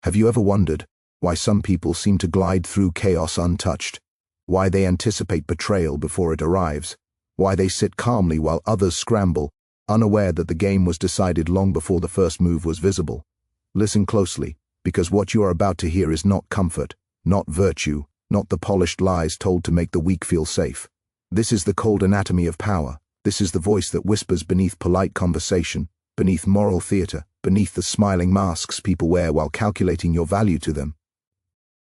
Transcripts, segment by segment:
Have you ever wondered why some people seem to glide through chaos untouched? Why they anticipate betrayal before it arrives? Why they sit calmly while others scramble, unaware that the game was decided long before the first move was visible? Listen closely, because what you are about to hear is not comfort, not virtue, not the polished lies told to make the weak feel safe. This is the cold anatomy of power. This is the voice that whispers beneath polite conversation, beneath moral theater, beneath the smiling masks people wear while calculating your value to them.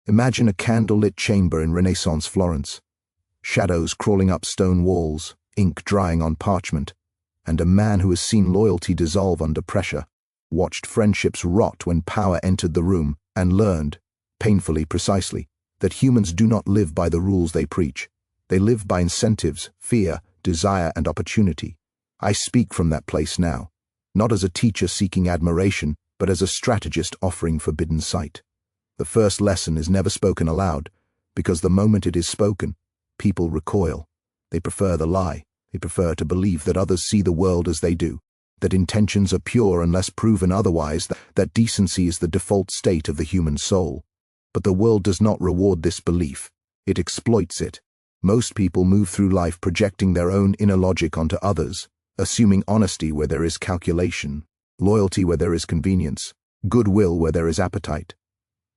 Imagine a candlelit chamber in Renaissance Florence, shadows crawling up stone walls, ink drying on parchment, and a man who has seen loyalty dissolve under pressure, watched friendships rot when power entered the room, and learned, painfully precisely, that humans do not live by the rules they preach. They live by incentives, fear, desire, and opportunity. I speak from that place now, not as a teacher seeking admiration, but as a strategist offering forbidden sight. The first lesson is never spoken aloud, because the moment it is spoken, people recoil. They prefer the lie. They prefer to believe that others see the world as they do, that intentions are pure unless proven otherwise, that decency is the default state of the human soul. But the world does not reward this belief. It exploits it. Most people move through life projecting their own inner logic onto others, assuming honesty where there is calculation, loyalty where there is convenience, goodwill where there is appetite.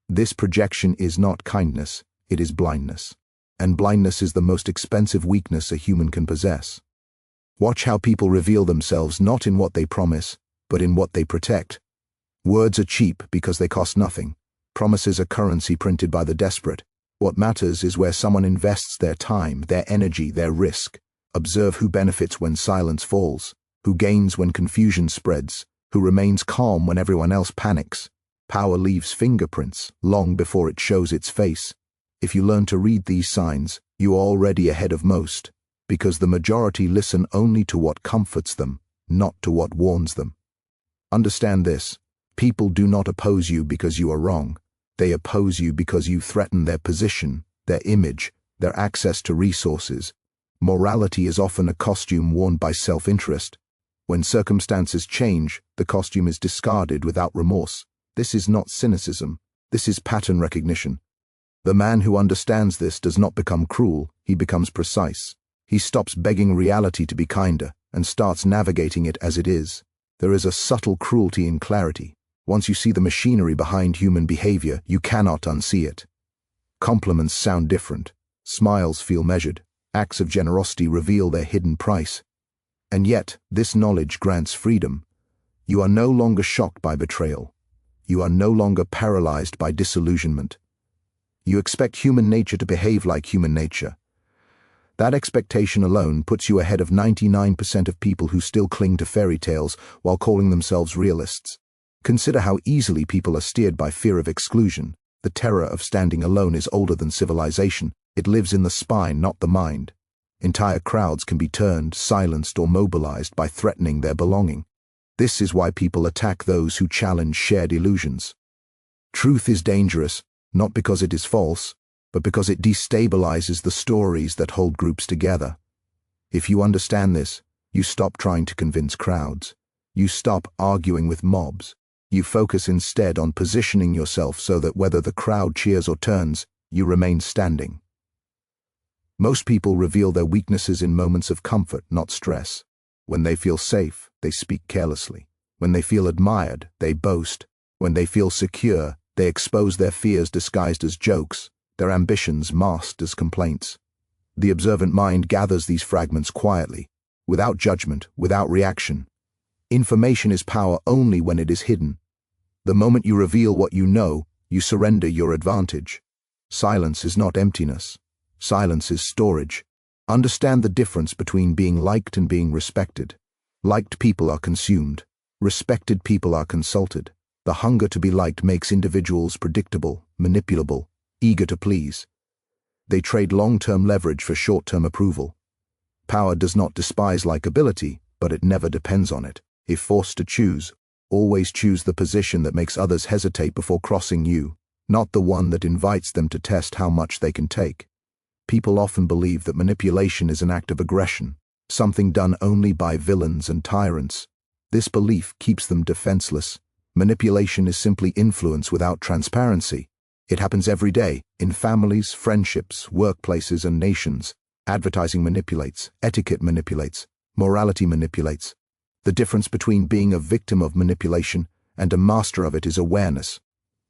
This projection is not kindness, it is blindness. And blindness is the most expensive weakness a human can possess. Watch how people reveal themselves not in what they promise, but in what they protect. Words are cheap because they cost nothing. Promises are currency printed by the desperate. What matters is where someone invests their time, their energy, their risk. Observe who benefits when silence falls, who gains when confusion spreads, who remains calm when everyone else panics. Power leaves fingerprints long before it shows its face. If you learn to read these signs, you are already ahead of most, because the majority listen only to what comforts them, not to what warns them. Understand this: people do not oppose you because you are wrong. They oppose you because you threaten their position, their image, their access to resources. Morality is often a costume worn by self-interest. When circumstances change, the costume is discarded without remorse. This is not cynicism. This is pattern recognition. The man who understands this does not become cruel, he becomes precise. He stops begging reality to be kinder and starts navigating it as it is. There is a subtle cruelty in clarity. Once you see the machinery behind human behavior, you cannot unsee it. Compliments sound different. Smiles feel measured. Acts of generosity reveal their hidden price. And yet, this knowledge grants freedom. You are no longer shocked by betrayal. You are no longer paralyzed by disillusionment. You expect human nature to behave like human nature. That expectation alone puts you ahead of 99% of people who still cling to fairy tales while calling themselves realists. Consider how easily people are steered by fear of exclusion. The terror of standing alone is older than civilization. It lives in the spine, not the mind. Entire crowds can be turned, silenced, or mobilized by threatening their belonging. This is why people attack those who challenge shared illusions. Truth is dangerous, not because it is false, but because it destabilizes the stories that hold groups together. If you understand this, you stop trying to convince crowds. You stop arguing with mobs. You focus instead on positioning yourself so that whether the crowd cheers or turns, you remain standing. Most people reveal their weaknesses in moments of comfort, not stress. When they feel safe, they speak carelessly. When they feel admired, they boast. When they feel secure, they expose their fears disguised as jokes, their ambitions masked as complaints. The observant mind gathers these fragments quietly, without judgment, without reaction. Information is power only when it is hidden. The moment you reveal what you know, you surrender your advantage. Silence is not emptiness. Silence is storage. Understand the difference between being liked and being respected. Liked people are consumed. Respected people are consulted. The hunger to be liked makes individuals predictable, manipulable, eager to please. They trade long-term leverage for short-term approval. Power does not despise likability, but it never depends on it. If forced to choose, always choose the position that makes others hesitate before crossing you, not the one that invites them to test how much they can take. People often believe that manipulation is an act of aggression, something done only by villains and tyrants. This belief keeps them defenseless. Manipulation is simply influence without transparency. It happens every day, in families, friendships, workplaces, and nations. Advertising manipulates, etiquette manipulates, morality manipulates. The difference between being a victim of manipulation and a master of it is awareness.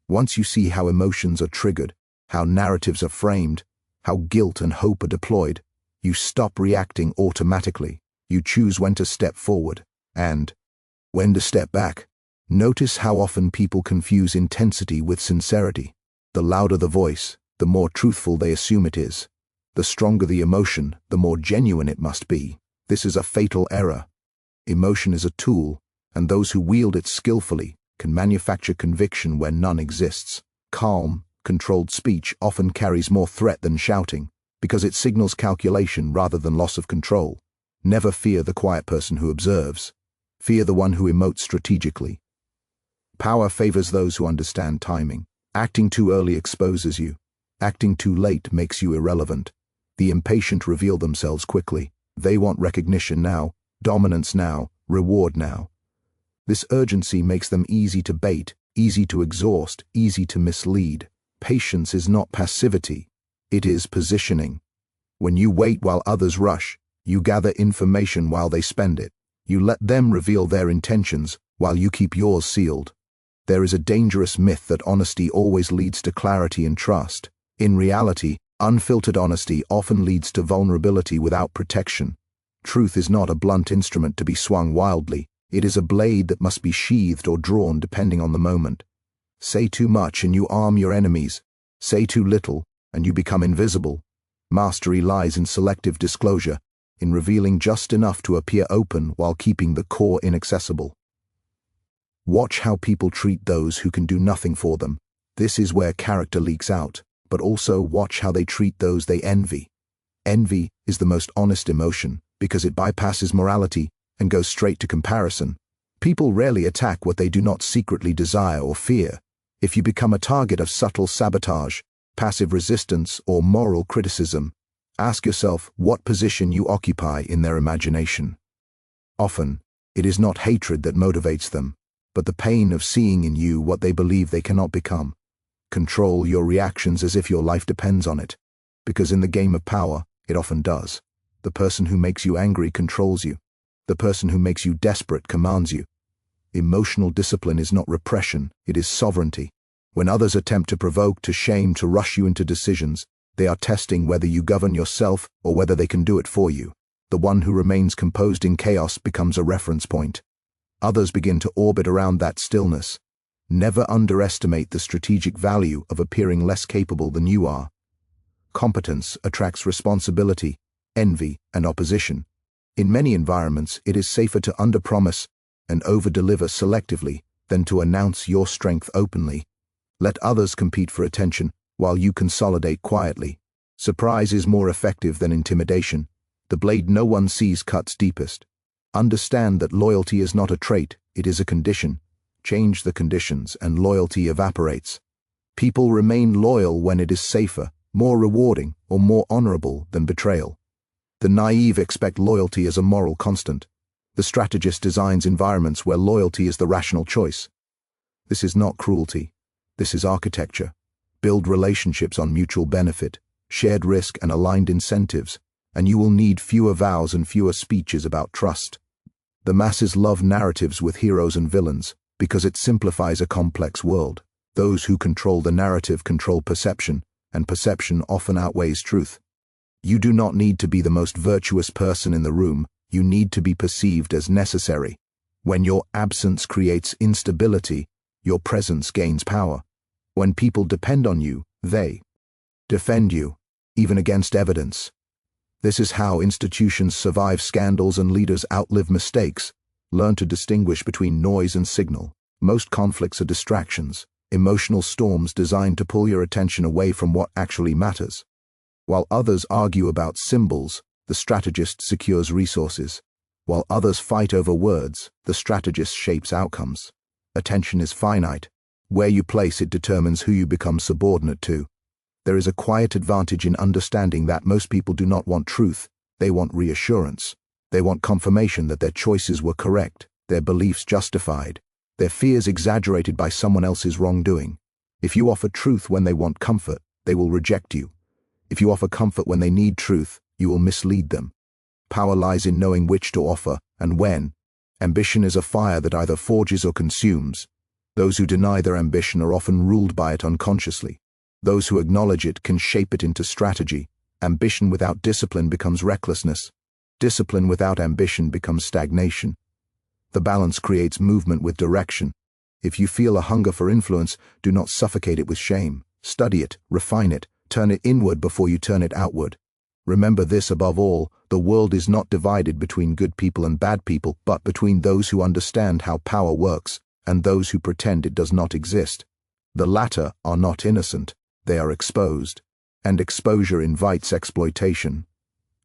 Once you see how emotions are triggered, how narratives are framed, how guilt and hope are deployed, you stop reacting automatically. You choose when to step forward and when to step back. Notice how often people confuse intensity with sincerity. The louder the voice, the more truthful they assume it is. The stronger the emotion, the more genuine it must be. This is a fatal error. Emotion is a tool, and those who wield it skillfully can manufacture conviction where none exists. Calm, controlled speech often carries more threat than shouting, because it signals calculation rather than loss of control. Never fear the quiet person who observes. Fear the one who emotes strategically. Power favors those who understand timing. Acting too early exposes you. Acting too late makes you irrelevant. The impatient reveal themselves quickly. They want recognition now, dominance now, reward now. This urgency makes them easy to bait, easy to exhaust, easy to mislead. Patience is not passivity. It is positioning. When you wait while others rush, you gather information while they spend it. You let them reveal their intentions while you keep yours sealed. There is a dangerous myth that honesty always leads to clarity and trust. In reality, unfiltered honesty often leads to vulnerability without protection. Truth is not a blunt instrument to be swung wildly. It is a blade that must be sheathed or drawn depending on the moment. Say too much and you arm your enemies. Say too little and you become invisible. Mastery lies in selective disclosure, in revealing just enough to appear open while keeping the core inaccessible. Watch how people treat those who can do nothing for them. This is where character leaks out, but also watch how they treat those they envy. Envy is the most honest emotion because it bypasses morality and goes straight to comparison. People rarely attack what they do not secretly desire or fear. If you become a target of subtle sabotage, passive resistance, or moral criticism, ask yourself what position you occupy in their imagination. Often, it is not hatred that motivates them, but the pain of seeing in you what they believe they cannot become. Control your reactions as if your life depends on it, because in the game of power, it often does. The person who makes you angry controls you. The person who makes you desperate commands you. Emotional discipline is not repression, it is sovereignty. When others attempt to provoke, to shame, to rush you into decisions, they are testing whether you govern yourself or whether they can do it for you. The one who remains composed in chaos becomes a reference point. Others begin to orbit around that stillness. Never underestimate the strategic value of appearing less capable than you are. Competence attracts responsibility, envy, and opposition. In many environments, it is safer to underpromise and overdeliver selectively than to announce your strength openly. Let others compete for attention while you consolidate quietly. Surprise is more effective than intimidation. The blade no one sees cuts deepest. Understand that loyalty is not a trait, it is a condition. Change the conditions and loyalty evaporates. People remain loyal when it is safer, more rewarding, or more honorable than betrayal. The naive expect loyalty as a moral constant. The strategist designs environments where loyalty is the rational choice. This is not cruelty. This is architecture. Build relationships on mutual benefit, shared risk, and aligned incentives, and you will need fewer vows and fewer speeches about trust. The masses love narratives with heroes and villains because it simplifies a complex world. Those who control the narrative control perception, and perception often outweighs truth. You do not need to be the most virtuous person in the room, you need to be perceived as necessary. When your absence creates instability, your presence gains power. When people depend on you, they defend you, even against evidence. This is how institutions survive scandals and leaders outlive mistakes. Learn to distinguish between noise and signal. Most conflicts are distractions, emotional storms designed to pull your attention away from what actually matters. While others argue about symbols, the strategist secures resources. While others fight over words, the strategist shapes outcomes. Attention is finite. Where you place it determines who you become subordinate to. There is a quiet advantage in understanding that most people do not want truth, they want reassurance. They want confirmation that their choices were correct, their beliefs justified. Their fears exaggerated by someone else's wrongdoing. If you offer truth when they want comfort, they will reject you. If you offer comfort when they need truth, you will mislead them. Power lies in knowing which to offer and when. Ambition is a fire that either forges or consumes. Those who deny their ambition are often ruled by it unconsciously. Those who acknowledge it can shape it into strategy. Ambition without discipline becomes recklessness. Discipline without ambition becomes stagnation. The balance creates movement with direction. If you feel a hunger for influence, do not suffocate it with shame. Study it, refine it, turn it inward before you turn it outward. Remember this above all, the world is not divided between good people and bad people, but between those who understand how power works and those who pretend it does not exist. The latter are not innocent, they are exposed, and exposure invites exploitation.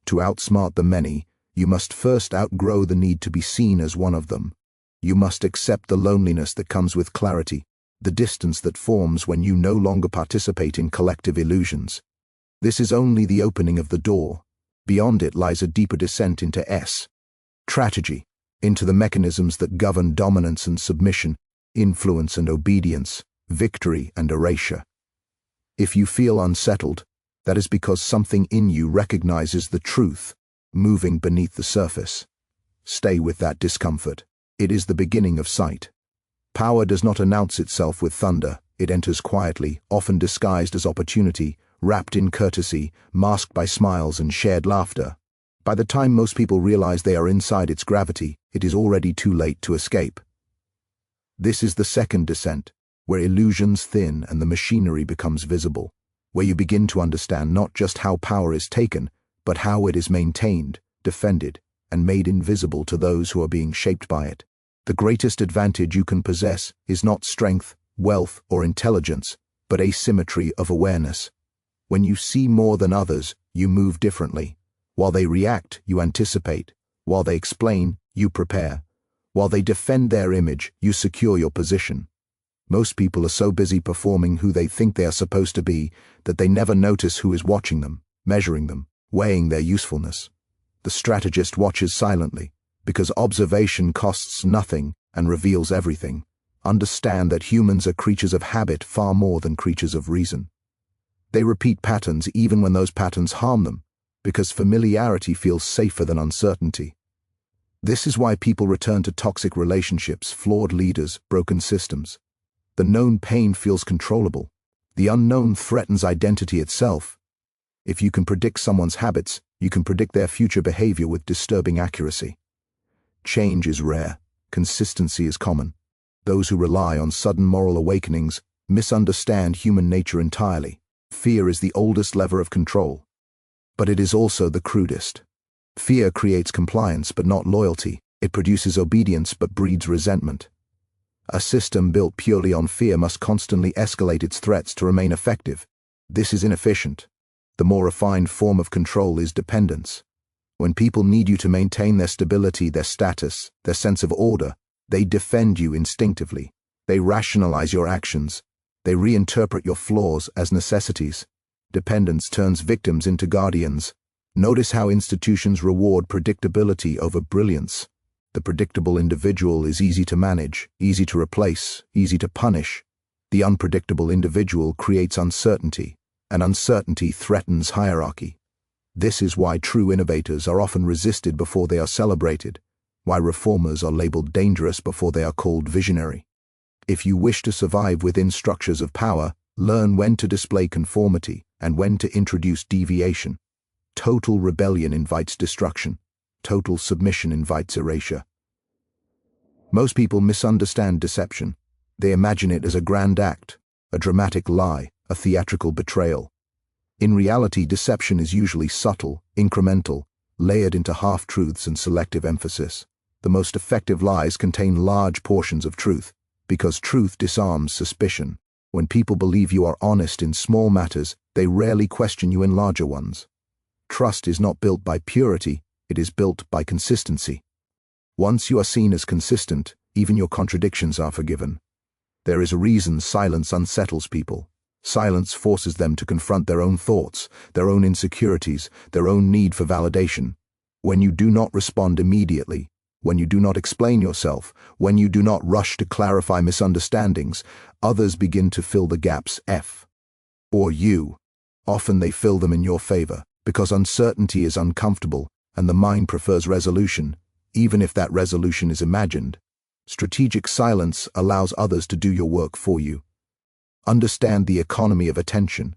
To outsmart the many, you must first outgrow the need to be seen as one of them. You must accept the loneliness that comes with clarity, the distance that forms when you no longer participate in collective illusions. This is only the opening of the door. Beyond it lies a deeper descent into strategy, into the mechanisms that govern dominance and submission, influence and obedience, victory and erasure. If you feel unsettled, that is because something in you recognizes the truth, moving beneath the surface. Stay with that discomfort. It is the beginning of sight. Power does not announce itself with thunder. It enters quietly, often disguised as opportunity, wrapped in courtesy, masked by smiles and shared laughter. By the time most people realize they are inside its gravity, it is already too late to escape. This is the second descent, where illusions thin and the machinery becomes visible, where you begin to understand not just how power is taken, but how it is maintained, defended, and made invisible to those who are being shaped by it. The greatest advantage you can possess is not strength, wealth, or intelligence, but asymmetry of awareness. When you see more than others, you move differently. While they react, you anticipate. While they explain, you prepare. While they defend their image, you secure your position. Most people are so busy performing who they think they are supposed to be that they never notice who is watching them, measuring them, weighing their usefulness. The strategist watches silently, because observation costs nothing and reveals everything. Understand that humans are creatures of habit far more than creatures of reason. They repeat patterns even when those patterns harm them, because familiarity feels safer than uncertainty. This is why people return to toxic relationships, flawed leaders, broken systems. The known pain feels controllable. The unknown threatens identity itself. If you can predict someone's habits, you can predict their future behavior with disturbing accuracy. Change is rare. Consistency is common. Those who rely on sudden moral awakenings misunderstand human nature entirely. Fear is the oldest lever of control, but it is also the crudest. Fear creates compliance but not loyalty. It produces obedience but breeds resentment. A system built purely on fear must constantly escalate its threats to remain effective. This is inefficient. The more refined form of control is dependence. When people need you to maintain their stability, their status, their sense of order, they defend you instinctively. They rationalize your actions. They reinterpret your flaws as necessities. Dependence turns victims into guardians. Notice how institutions reward predictability over brilliance. The predictable individual is easy to manage, easy to replace, easy to punish. The unpredictable individual creates uncertainty, and uncertainty threatens hierarchy. This is why true innovators are often resisted before they are celebrated, why reformers are labeled dangerous before they are called visionary. If you wish to survive within structures of power, learn when to display conformity and when to introduce deviation. Total rebellion invites destruction. Total submission invites erasure. Most people misunderstand deception. They imagine it as a grand act, a dramatic lie, a theatrical betrayal. In reality, deception is usually subtle, incremental, layered into half-truths and selective emphasis. The most effective lies contain large portions of truth, because truth disarms suspicion. When people believe you are honest in small matters, they rarely question you in larger ones. Trust is not built by purity, it is built by consistency. Once you are seen as consistent, even your contradictions are forgiven. There is a reason silence unsettles people. Silence forces them to confront their own thoughts, their own insecurities, their own need for validation. When you do not respond immediately, When you do not explain yourself, when you do not rush to clarify misunderstandings, others begin to fill the gaps or U. Often they fill them in your favor, because uncertainty is uncomfortable and the mind prefers resolution, even if that resolution is imagined. Strategic silence allows others to do your work for you. Understand the economy of attention.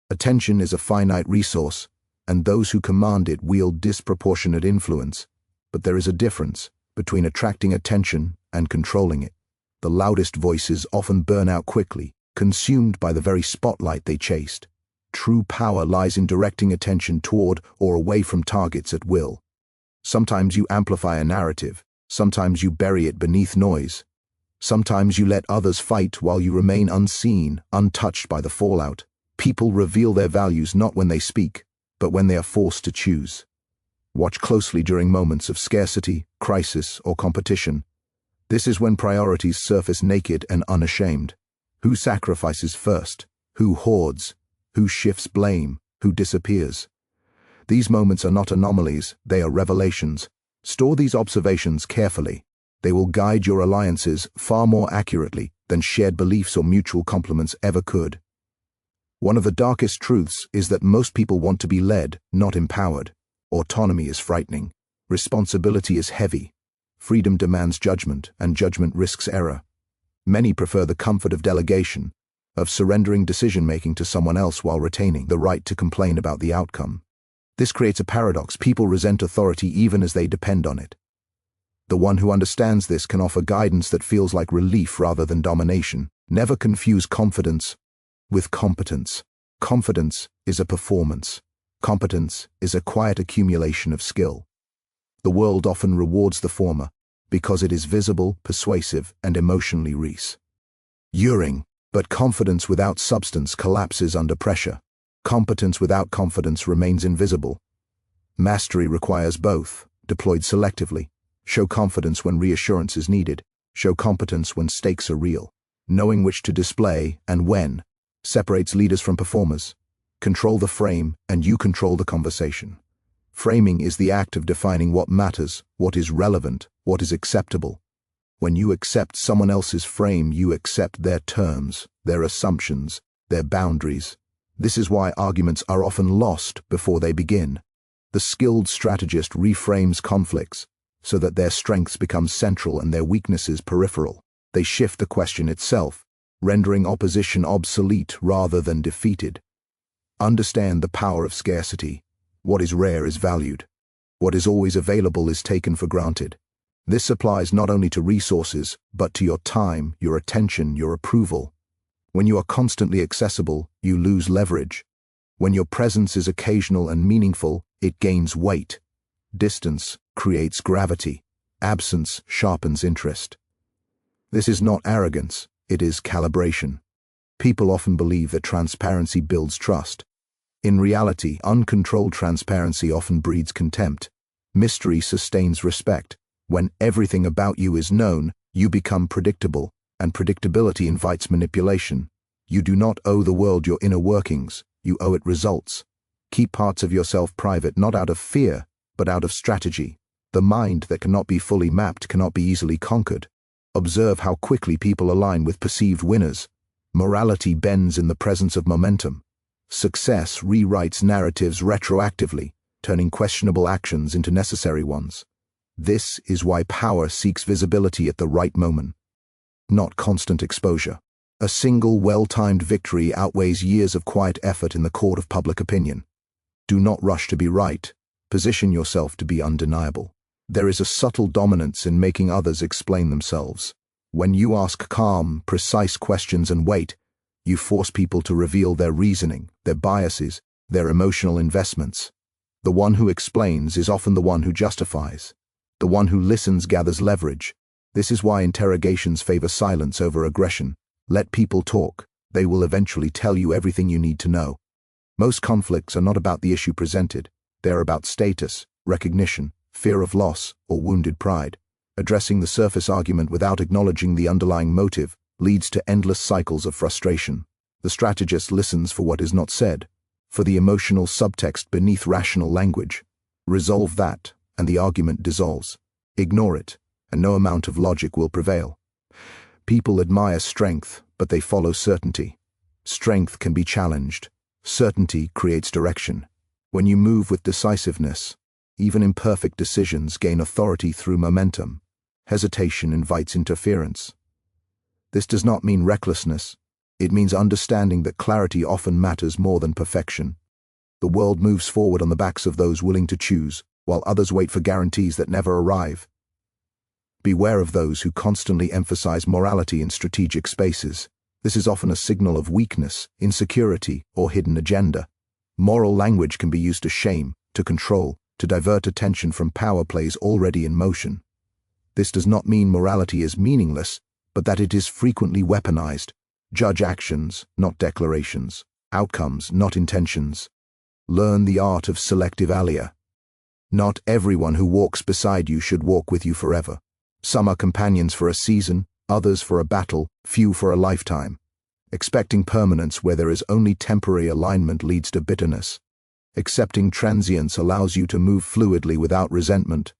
Attention is a finite resource, and those who command it wield disproportionate influence. But there is a difference between attracting attention and controlling it. The loudest voices often burn out quickly, consumed by the very spotlight they chased. True power lies in directing attention toward or away from targets at will. Sometimes you amplify a narrative, sometimes you bury it beneath noise. Sometimes you let others fight while you remain unseen, untouched by the fallout. People reveal their values not when they speak, but when they are forced to choose. Watch closely during moments of scarcity, crisis, or competition. This is when priorities surface naked and unashamed. Who sacrifices first? Who hoards? Who shifts blame? Who disappears? These moments are not anomalies, they are revelations. Store these observations carefully. They will guide your alliances far more accurately than shared beliefs or mutual compliments ever could. One of the darkest truths is that most people want to be led, not empowered. Autonomy is frightening. Responsibility is heavy. Freedom demands judgment, and judgment risks error. Many prefer the comfort of delegation, of surrendering decision-making to someone else while retaining the right to complain about the outcome. This creates a paradox. People resent authority even as they depend on it. The one who understands this can offer guidance that feels like relief rather than domination. Never confuse confidence with competence. Confidence is a performance. Competence is a quiet accumulation of skill. The world often rewards the former because it is visible, persuasive, and emotionally reassuring. But confidence without substance collapses under pressure. Competence without confidence remains invisible. Mastery requires both, deployed selectively. Show confidence when reassurance is needed. Show competence when stakes are real. Knowing which to display and when separates leaders from performers. Control the frame, and you control the conversation. Framing is the act of defining what matters, what is relevant, what is acceptable. When you accept someone else's frame, you accept their terms, their assumptions, their boundaries. This is why arguments are often lost before they begin. The skilled strategist reframes conflicts so that their strengths become central and their weaknesses peripheral. They shift the question itself, rendering opposition obsolete rather than defeated. Understand the power of scarcity. What is rare is valued. What is always available is taken for granted. This applies not only to resources, but to your time, your attention, your approval. When you are constantly accessible, you lose leverage. When your presence is occasional and meaningful, it gains weight. Distance creates gravity. Absence sharpens interest. This is not arrogance, it is calibration. People often believe that transparency builds trust. In reality, uncontrolled transparency often breeds contempt. Mystery sustains respect. When everything about you is known, you become predictable, and predictability invites manipulation. You do not owe the world your inner workings, you owe it results. Keep parts of yourself private, not out of fear, but out of strategy. The mind that cannot be fully mapped cannot be easily conquered. Observe how quickly people align with perceived winners. Morality bends in the presence of momentum. Success rewrites narratives retroactively, turning questionable actions into necessary ones. This is why power seeks visibility at the right moment, not constant exposure. A single well-timed victory outweighs years of quiet effort in the court of public opinion. Do not rush to be right. Position yourself to be undeniable. There is a subtle dominance in making others explain themselves. When you ask calm, precise questions and wait, you force people to reveal their reasoning, their biases, their emotional investments. The one who explains is often the one who justifies. The one who listens gathers leverage. This is why interrogations favor silence over aggression. Let people talk. They will eventually tell you everything you need to know. Most conflicts are not about the issue presented. They are about status, recognition, fear of loss, or wounded pride. Addressing the surface argument without acknowledging the underlying motive leads to endless cycles of frustration. The strategist listens for what is not said, for the emotional subtext beneath rational language. Resolve that, and the argument dissolves. Ignore it, and no amount of logic will prevail. People admire strength, but they follow certainty. Strength can be challenged. Certainty creates direction. When you move with decisiveness, even imperfect decisions gain authority through momentum. Hesitation invites interference. This does not mean recklessness. It means understanding that clarity often matters more than perfection. The world moves forward on the backs of those willing to choose, while others wait for guarantees that never arrive. Beware of those who constantly emphasize morality in strategic spaces. This is often a signal of weakness, insecurity, or hidden agenda. Moral language can be used to shame, to control, to divert attention from power plays already in motion. This does not mean morality is meaningless, but that it is frequently weaponized. Judge actions, not declarations. Outcomes, not intentions. Learn the art of selective alia. Not everyone who walks beside you should walk with you forever. Some are companions for a season, others for a battle, few for a lifetime. Expecting permanence where there is only temporary alignment leads to bitterness. Accepting transience allows you to move fluidly without resentment.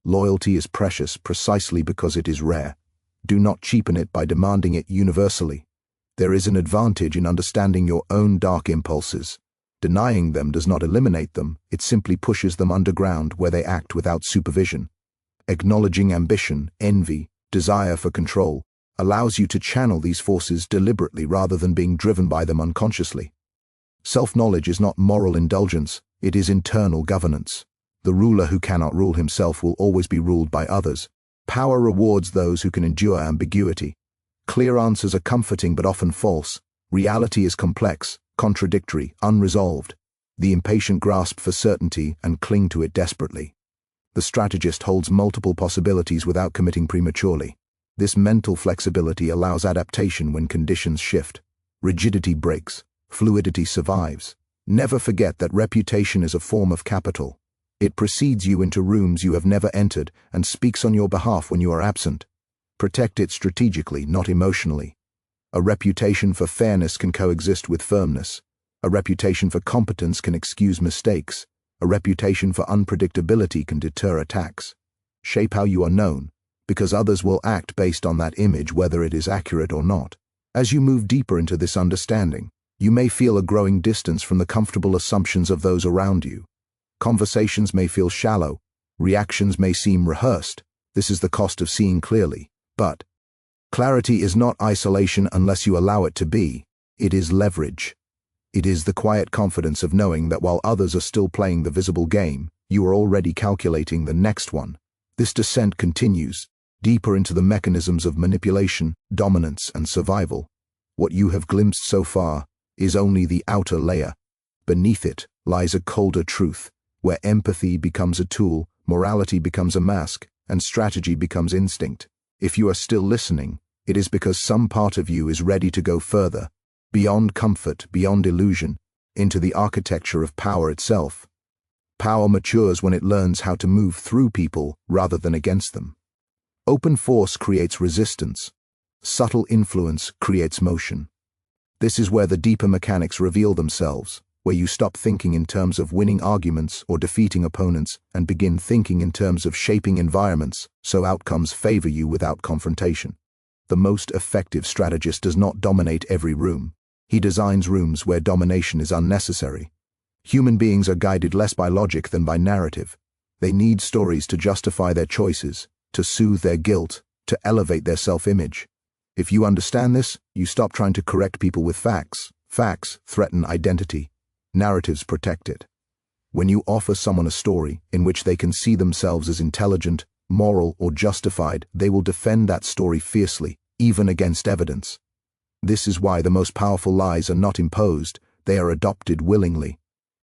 Loyalty is precious precisely because it is rare. Do not cheapen it by demanding it universally. There is an advantage in understanding your own dark impulses. Denying them does not eliminate them, it simply pushes them underground where they act without supervision. Acknowledging ambition, envy, desire for control allows you to channel these forces deliberately rather than being driven by them unconsciously. Self-knowledge is not moral indulgence, it is internal governance. The ruler who cannot rule himself will always be ruled by others. Power rewards those who can endure ambiguity. Clear answers are comforting but often false. Reality is complex, contradictory, unresolved. The impatient grasp for certainty and cling to it desperately. The strategist holds multiple possibilities without committing prematurely. This mental flexibility allows adaptation when conditions shift. Rigidity breaks, fluidity survives. Never forget that reputation is a form of capital. It precedes you into rooms you have never entered and speaks on your behalf when you are absent. Protect it strategically, not emotionally. A reputation for fairness can coexist with firmness. A reputation for competence can excuse mistakes. A reputation for unpredictability can deter attacks. Shape how you are known, because others will act based on that image whether it is accurate or not. As you move deeper into this understanding, you may feel a growing distance from the comfortable assumptions of those around you. Conversations may feel shallow, reactions may seem rehearsed. This is the cost of seeing clearly. But clarity is not isolation unless you allow it to be. It is leverage. It is the quiet confidence of knowing that while others are still playing the visible game, you are already calculating the next one. This descent continues, deeper into the mechanisms of manipulation, dominance, and survival. What you have glimpsed so far is only the outer layer. Beneath it lies a colder truth, where empathy becomes a tool, morality becomes a mask, and strategy becomes instinct. If you are still listening, it is because some part of you is ready to go further, beyond comfort, beyond illusion, into the architecture of power itself. Power matures when it learns how to move through people rather than against them. Open force creates resistance. Subtle influence creates motion. This is where the deeper mechanics reveal themselves, where you stop thinking in terms of winning arguments or defeating opponents and begin thinking in terms of shaping environments so outcomes favor you without confrontation. The most effective strategist does not dominate every room. He designs rooms where domination is unnecessary. Human beings are guided less by logic than by narrative. They need stories to justify their choices, to soothe their guilt, to elevate their self-image. If you understand this, you stop trying to correct people with facts. Facts threaten identity. Narratives protect it. When you offer someone a story in which they can see themselves as intelligent, moral, or justified, they will defend that story fiercely, even against evidence. This is why the most powerful lies are not imposed, they are adopted willingly.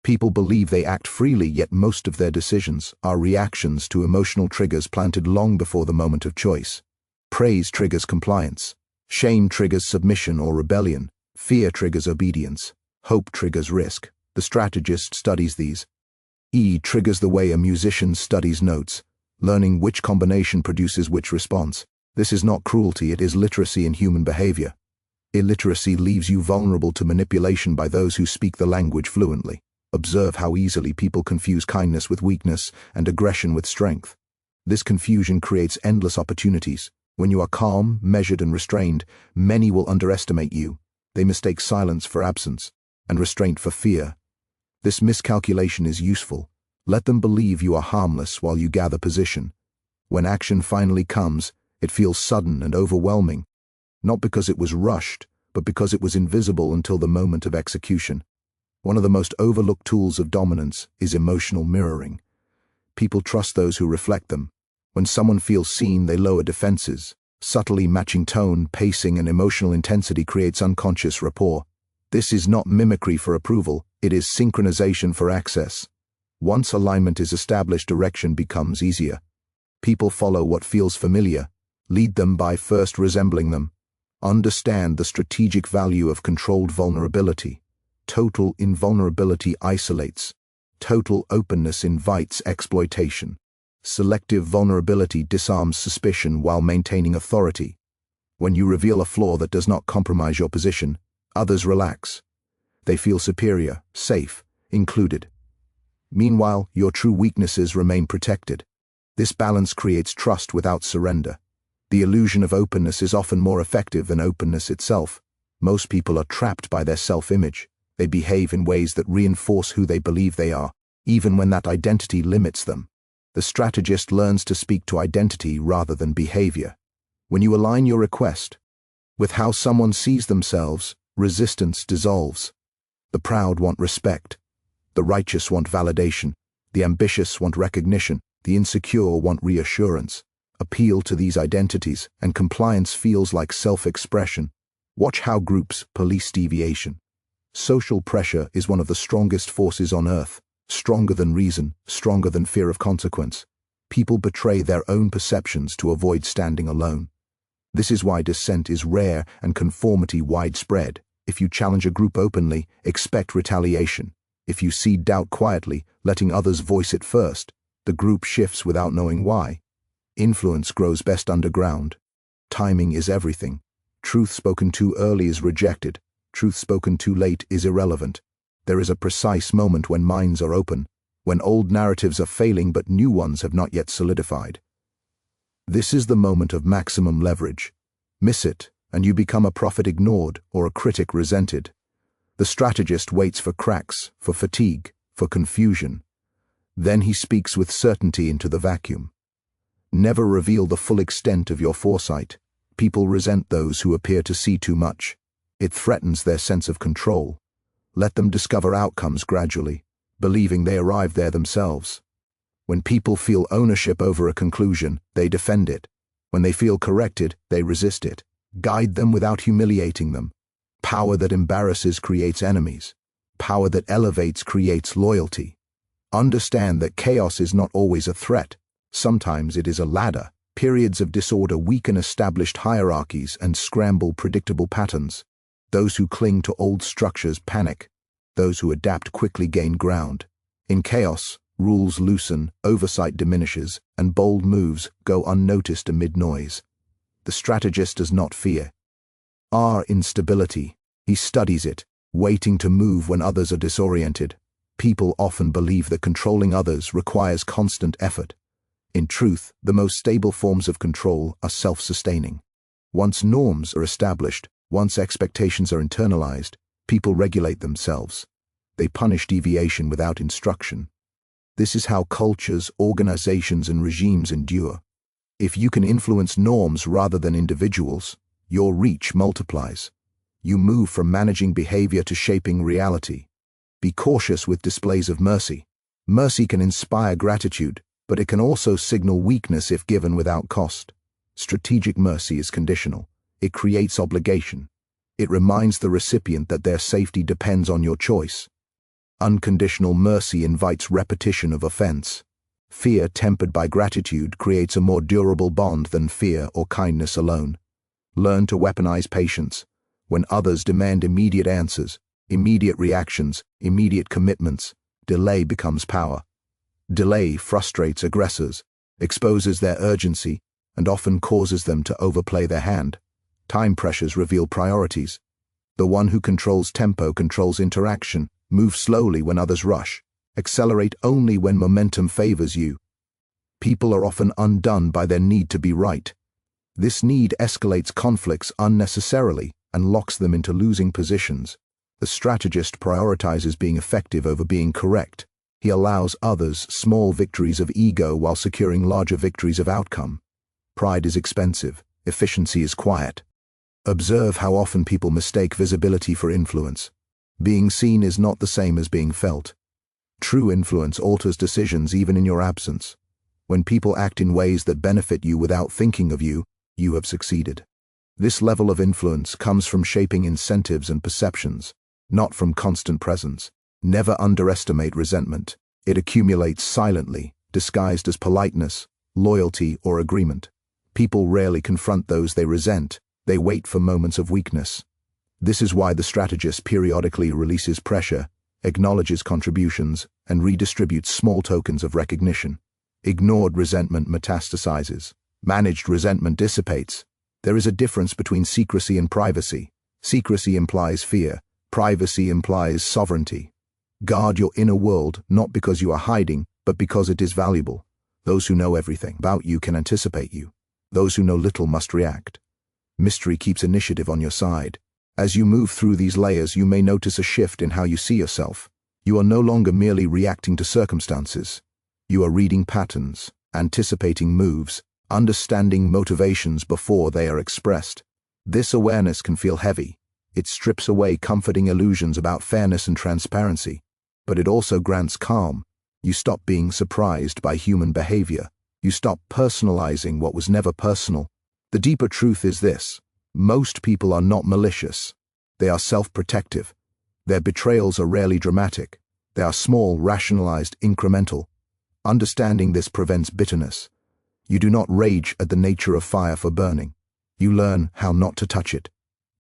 People believe they act freely, yet most of their decisions are reactions to emotional triggers planted long before the moment of choice. Praise triggers compliance. Shame triggers submission or rebellion. Fear triggers obedience. Hope triggers risk. The strategist studies these. E triggers the way a musician studies notes, learning which combination produces which response. This is not cruelty, it is literacy in human behavior. Illiteracy leaves you vulnerable to manipulation by those who speak the language fluently. Observe how easily people confuse kindness with weakness and aggression with strength. This confusion creates endless opportunities. When you are calm, measured, and restrained, many will underestimate you. They mistake silence for absence, and restraint for fear. This miscalculation is useful. Let them believe you are harmless while you gather position. When action finally comes, it feels sudden and overwhelming, not because it was rushed, but because it was invisible until the moment of execution. One of the most overlooked tools of dominance is emotional mirroring. People trust those who reflect them. When someone feels seen, they lower defenses. Subtly matching tone, pacing, and emotional intensity creates unconscious rapport. This is not mimicry for approval, it is synchronization for access. Once alignment is established, direction becomes easier. People follow what feels familiar. Lead them by first resembling them. Understand the strategic value of controlled vulnerability. Total invulnerability isolates. Total openness invites exploitation. Selective vulnerability disarms suspicion while maintaining authority. When you reveal a flaw that does not compromise your position, others relax. They feel superior, safe, included. Meanwhile, your true weaknesses remain protected. This balance creates trust without surrender. The illusion of openness is often more effective than openness itself. Most people are trapped by their self-image. They behave in ways that reinforce who they believe they are, even when that identity limits them. The strategist learns to speak to identity rather than behavior. When you align your request with how someone sees themselves, resistance dissolves. The proud want respect. The righteous want validation. The ambitious want recognition. The insecure want reassurance. Appeal to these identities, and compliance feels like self-expression. Watch how groups police deviation. Social pressure is one of the strongest forces on earth. Stronger than reason, stronger than fear of consequence. People betray their own perceptions to avoid standing alone. This is why dissent is rare and conformity widespread. If you challenge a group openly, expect retaliation. If you seed doubt quietly, letting others voice it first, the group shifts without knowing why. Influence grows best underground. Timing is everything. Truth spoken too early is rejected. Truth spoken too late is irrelevant. There is a precise moment when minds are open, when old narratives are failing but new ones have not yet solidified. This is the moment of maximum leverage. Miss it, and you become a prophet ignored or a critic resented. The strategist waits for cracks, for fatigue, for confusion. Then he speaks with certainty into the vacuum. Never reveal the full extent of your foresight. People resent those who appear to see too much. It threatens their sense of control. Let them discover outcomes gradually, believing they arrived there themselves. When people feel ownership over a conclusion, they defend it. When they feel corrected, they resist it. Guide them without humiliating them. Power that embarrasses creates enemies. Power that elevates creates loyalty. Understand that chaos is not always a threat. Sometimes it is a ladder. Periods of disorder weaken established hierarchies and scramble predictable patterns. Those who cling to old structures panic. Those who adapt quickly gain ground. In chaos, rules loosen, oversight diminishes, and bold moves go unnoticed amid noise. The strategist does not fear instability. He studies it, waiting to move when others are disoriented. People often believe that controlling others requires constant effort. In truth, the most stable forms of control are self-sustaining. Once norms are established, once expectations are internalized, people regulate themselves. They punish deviation without instruction. This is how cultures, organizations, and regimes endure. If you can influence norms rather than individuals, your reach multiplies. You move from managing behavior to shaping reality. Be cautious with displays of mercy. Mercy can inspire gratitude, but it can also signal weakness if given without cost. Strategic mercy is conditional. It creates obligation. It reminds the recipient that their safety depends on your choice. Unconditional mercy invites repetition of offense. Fear tempered by gratitude creates a more durable bond than fear or kindness alone. Learn to weaponize patience. When others demand immediate answers, immediate reactions, immediate commitments, delay becomes power. Delay frustrates aggressors, exposes their urgency, and often causes them to overplay their hand. Time pressures reveal priorities. The one who controls tempo controls interaction. Move slowly when others rush. Accelerate only when momentum favors you. People are often undone by their need to be right. This need escalates conflicts unnecessarily and locks them into losing positions. The strategist prioritizes being effective over being correct. He allows others small victories of ego while securing larger victories of outcome. Pride is expensive. Efficiency is quiet. Observe how often people mistake visibility for influence. Being seen is not the same as being felt. True influence alters decisions even in your absence. When people act in ways that benefit you without thinking of you, you have succeeded. This level of influence comes from shaping incentives and perceptions, not from constant presence. Never underestimate resentment. It accumulates silently, disguised as politeness, loyalty, or agreement. People rarely confront those they resent. They wait for moments of weakness. This is why the strategist periodically releases pressure, acknowledges contributions, and redistributes small tokens of recognition. Ignored resentment metastasizes. Managed resentment dissipates. There is a difference between secrecy and privacy. Secrecy implies fear. Privacy implies sovereignty. Guard your inner world not because you are hiding, but because it is valuable. Those who know everything about you can anticipate you. Those who know little must react. Mystery keeps initiative on your side. As you move through these layers, you may notice a shift in how you see yourself. You are no longer merely reacting to circumstances. You are reading patterns, anticipating moves, understanding motivations before they are expressed. This awareness can feel heavy. It strips away comforting illusions about fairness and transparency, but it also grants calm. You stop being surprised by human behavior. You stop personalizing what was never personal. The deeper truth is this: most people are not malicious. They are self-protective. Their betrayals are rarely dramatic. They are small, rationalized, incremental. Understanding this prevents bitterness. You do not rage at the nature of fire for burning. You learn how not to touch it.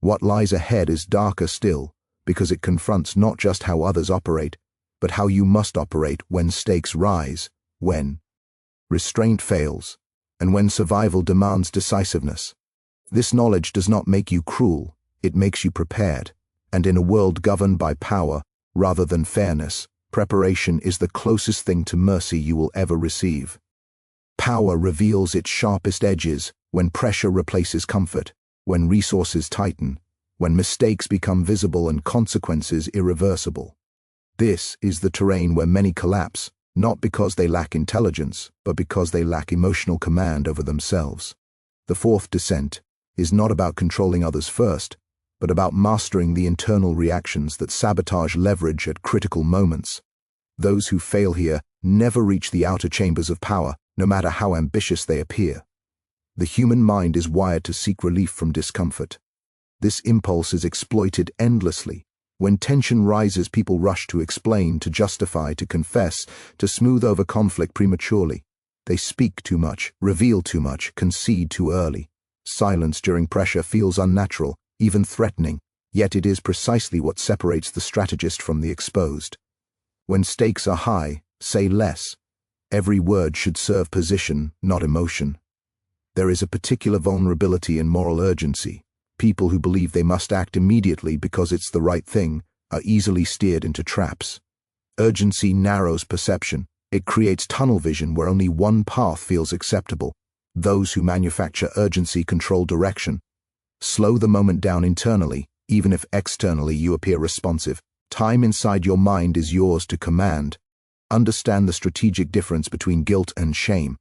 What lies ahead is darker still, because it confronts not just how others operate, but how you must operate when stakes rise, when restraint fails, and when survival demands decisiveness. This knowledge does not make you cruel, it makes you prepared. And in a world governed by power rather than fairness, preparation is the closest thing to mercy you will ever receive. Power reveals its sharpest edges when pressure replaces comfort, when resources tighten, when mistakes become visible and consequences irreversible. This is the terrain where many collapse, not because they lack intelligence, but because they lack emotional command over themselves. The fourth descent is not about controlling others first, but about mastering the internal reactions that sabotage leverage at critical moments. Those who fail here never reach the outer chambers of power, no matter how ambitious they appear. The human mind is wired to seek relief from discomfort. This impulse is exploited endlessly. When tension rises, people rush to explain, to justify, to confess, to smooth over conflict prematurely. They speak too much, reveal too much, concede too early. Silence during pressure feels unnatural, even threatening, yet it is precisely what separates the strategist from the exposed. When stakes are high, say less. Every word should serve position, not emotion. There is a particular vulnerability in moral urgency. People who believe they must act immediately because it's the right thing are easily steered into traps. Urgency narrows perception. It creates tunnel vision where only one path feels acceptable. Those who manufacture urgency control direction. Slow the moment down internally, even if externally you appear responsive. Time inside your mind is yours to command. Understand the strategic difference between guilt and shame.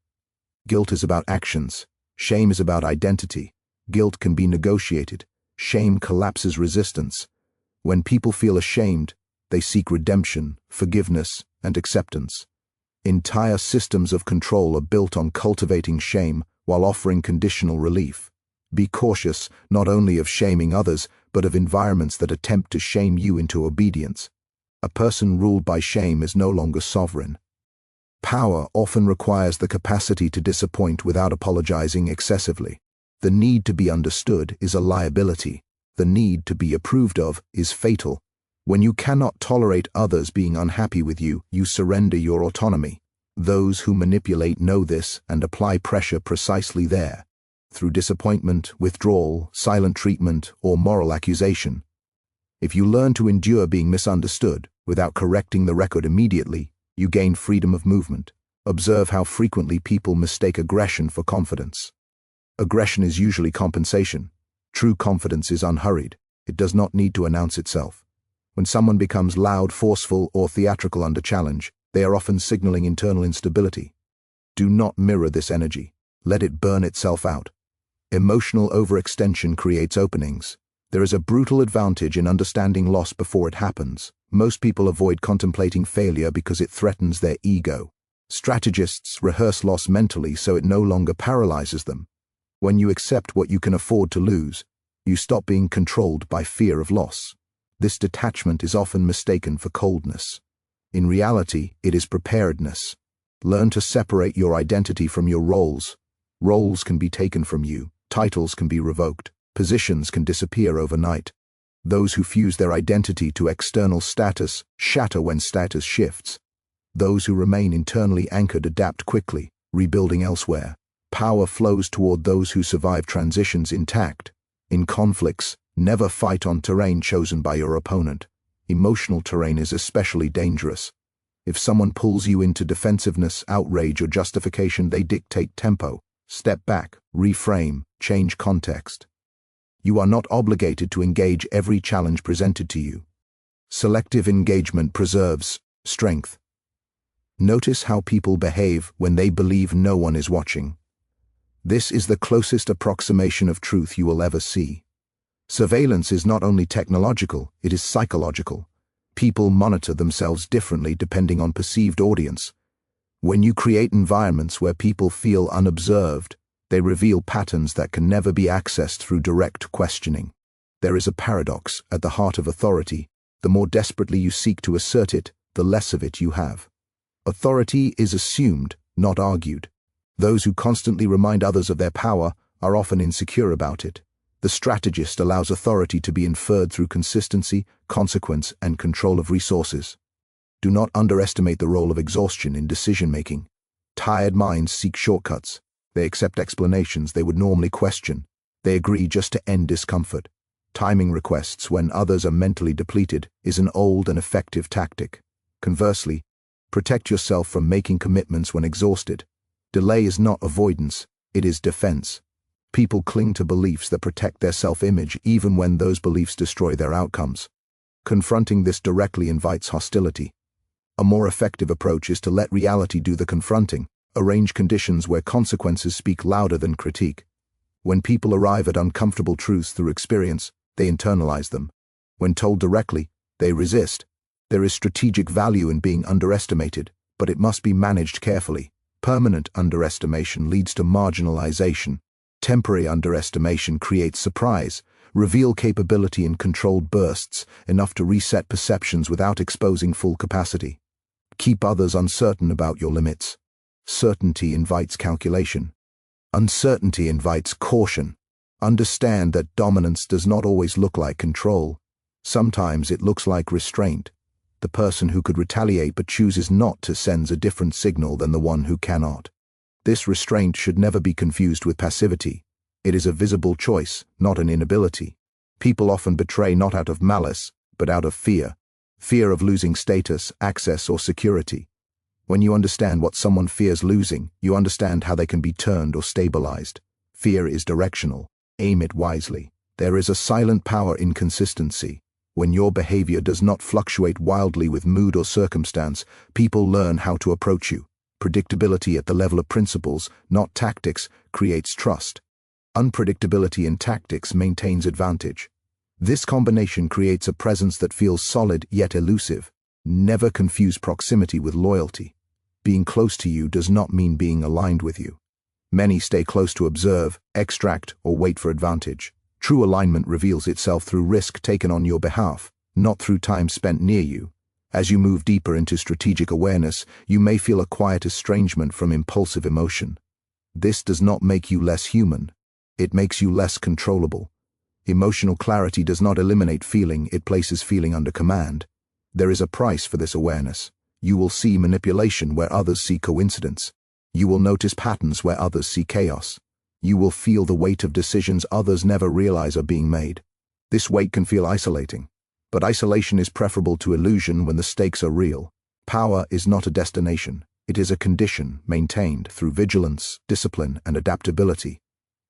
Guilt is about actions. Shame is about identity. Guilt can be negotiated. Shame collapses resistance. When people feel ashamed, they seek redemption, forgiveness, and acceptance. Entire systems of control are built on cultivating shame while offering conditional relief. Be cautious not only of shaming others, but of environments that attempt to shame you into obedience. A person ruled by shame is no longer sovereign. Power often requires the capacity to disappoint without apologizing excessively. The need to be understood is a liability. The need to be approved of is fatal. When you cannot tolerate others being unhappy with you, you surrender your autonomy. Those who manipulate know this and apply pressure precisely there, through disappointment, withdrawal, silent treatment, or moral accusation. If you learn to endure being misunderstood without correcting the record immediately, you gain freedom of movement. Observe how frequently people mistake aggression for confidence. Aggression is usually compensation. True confidence is unhurried. It does not need to announce itself. When someone becomes loud, forceful, or theatrical under challenge, they are often signaling internal instability. Do not mirror this energy. Let it burn itself out. Emotional overextension creates openings. There is a brutal advantage in understanding loss before it happens. Most people avoid contemplating failure because it threatens their ego. Strategists rehearse loss mentally so it no longer paralyzes them. When you accept what you can afford to lose, you stop being controlled by fear of loss. This detachment is often mistaken for coldness. In reality, it is preparedness. Learn to separate your identity from your roles. Roles can be taken from you, titles can be revoked, positions can disappear overnight. Those who fuse their identity to external status shatter when status shifts. Those who remain internally anchored adapt quickly, rebuilding elsewhere. Power flows toward those who survive transitions intact. In conflicts, never fight on terrain chosen by your opponent. Emotional terrain is especially dangerous. If someone pulls you into defensiveness, outrage, or justification, they dictate tempo. Step back, reframe, change context. You are not obligated to engage every challenge presented to you. Selective engagement preserves strength. Notice how people behave when they believe no one is watching. This is the closest approximation of truth you will ever see. Surveillance is not only technological, it is psychological. People monitor themselves differently depending on perceived audience. When you create environments where people feel unobserved, they reveal patterns that can never be accessed through direct questioning. There is a paradox at the heart of authority. The more desperately you seek to assert it, the less of it you have. Authority is assumed, not argued. Those who constantly remind others of their power are often insecure about it. The strategist allows authority to be inferred through consistency, consequence, and control of resources. Do not underestimate the role of exhaustion in decision-making. Tired minds seek shortcuts. They accept explanations they would normally question. They agree just to end discomfort. Timing requests when others are mentally depleted is an old and effective tactic. Conversely, protect yourself from making commitments when exhausted. Delay is not avoidance, it is defense. People cling to beliefs that protect their self-image even when those beliefs destroy their outcomes. Confronting this directly invites hostility. A more effective approach is to let reality do the confronting. Arrange conditions where consequences speak louder than critique. When people arrive at uncomfortable truths through experience, they internalize them. When told directly, they resist. There is strategic value in being underestimated, but it must be managed carefully. Permanent underestimation leads to marginalization. Temporary underestimation creates surprise. Reveal capability in controlled bursts, enough to reset perceptions without exposing full capacity. Keep others uncertain about your limits. Certainty invites calculation. Uncertainty invites caution. Understand that dominance does not always look like control. Sometimes it looks like restraint. The person who could retaliate but chooses not to sends a different signal than the one who cannot. This restraint should never be confused with passivity. It is a visible choice, not an inability. People often betray not out of malice, but out of fear. Fear of losing status, access, or security. When you understand what someone fears losing, you understand how they can be turned or stabilized. Fear is directional. Aim it wisely. There is a silent power in consistency. When your behavior does not fluctuate wildly with mood or circumstance, people learn how to approach you. Predictability at the level of principles, not tactics, creates trust. Unpredictability in tactics maintains advantage. This combination creates a presence that feels solid yet elusive. Never confuse proximity with loyalty. Being close to you does not mean being aligned with you. Many stay close to observe, extract, or wait for advantage. True alignment reveals itself through risk taken on your behalf, not through time spent near you. As you move deeper into strategic awareness, you may feel a quiet estrangement from impulsive emotion. This does not make you less human. It makes you less controllable. Emotional clarity does not eliminate feeling, it places feeling under command. There is a price for this awareness. You will see manipulation where others see coincidence. You will notice patterns where others see chaos. You will feel the weight of decisions others never realize are being made. This weight can feel isolating, but isolation is preferable to illusion when the stakes are real. Power is not a destination. It is a condition maintained through vigilance, discipline, and adaptability.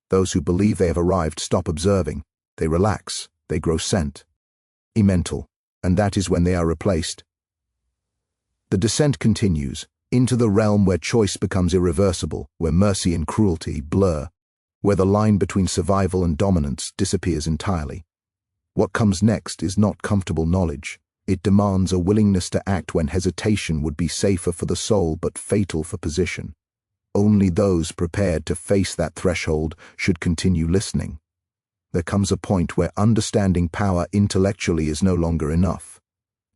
Those who believe they have arrived stop observing, they relax, they grow sentimental, and that is when they are replaced. The descent continues, into the realm where choice becomes irreversible, where mercy and cruelty blur, where the line between survival and dominance disappears entirely. What comes next is not comfortable knowledge. It demands a willingness to act when hesitation would be safer for the soul but fatal for position. Only those prepared to face that threshold should continue listening. There comes a point where understanding power intellectually is no longer enough.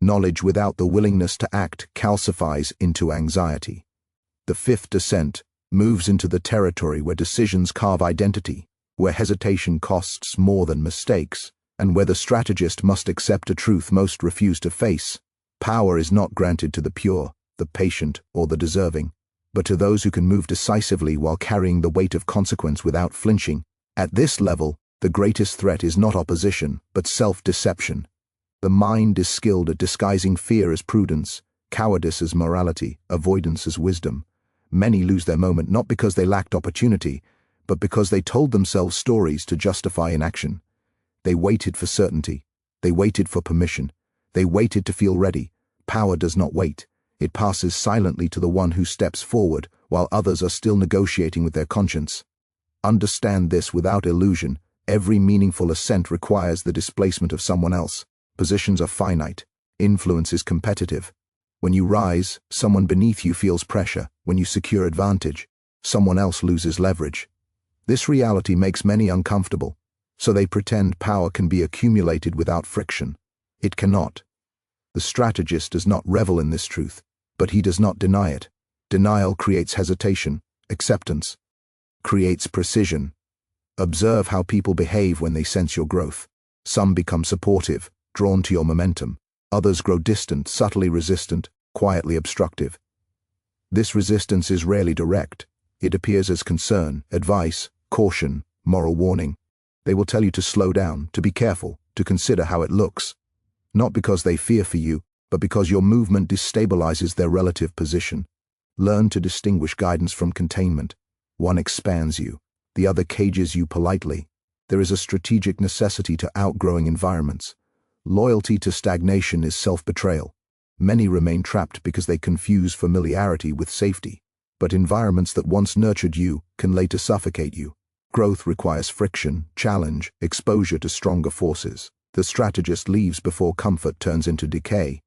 Knowledge without the willingness to act calcifies into anxiety. The fifth descent moves into the territory where decisions carve identity, where hesitation costs more than mistakes, and where the strategist must accept a truth most refuse to face. Power is not granted to the pure, the patient, or the deserving, but to those who can move decisively while carrying the weight of consequence without flinching. At this level, the greatest threat is not opposition, but self-deception. The mind is skilled at disguising fear as prudence, cowardice as morality, avoidance as wisdom. Many lose their moment not because they lacked opportunity, but because they told themselves stories to justify inaction. They waited for certainty. They waited for permission. They waited to feel ready. Power does not wait. It passes silently to the one who steps forward, while others are still negotiating with their conscience. Understand this without illusion. Every meaningful ascent requires the displacement of someone else. Positions are finite. Influence is competitive. When you rise, someone beneath you feels pressure. When you secure advantage, someone else loses leverage. This reality makes many uncomfortable, so they pretend power can be accumulated without friction. It cannot. The strategist does not revel in this truth, but he does not deny it. Denial creates hesitation. Acceptance creates precision. Observe how people behave when they sense your growth. Some become supportive, drawn to your momentum. Others grow distant, subtly resistant, quietly obstructive. This resistance is rarely direct. It appears as concern, advice, caution, moral warning. They will tell you to slow down, to be careful, to consider how it looks. Not because they fear for you, but because your movement destabilizes their relative position. Learn to distinguish guidance from containment. One expands you, the other cages you politely. There is a strategic necessity to outgrowing environments. Loyalty to stagnation is self-betrayal. Many remain trapped because they confuse familiarity with safety. But environments that once nurtured you can later suffocate you. Growth requires friction, challenge, exposure to stronger forces. The strategist leaves before comfort turns into decay.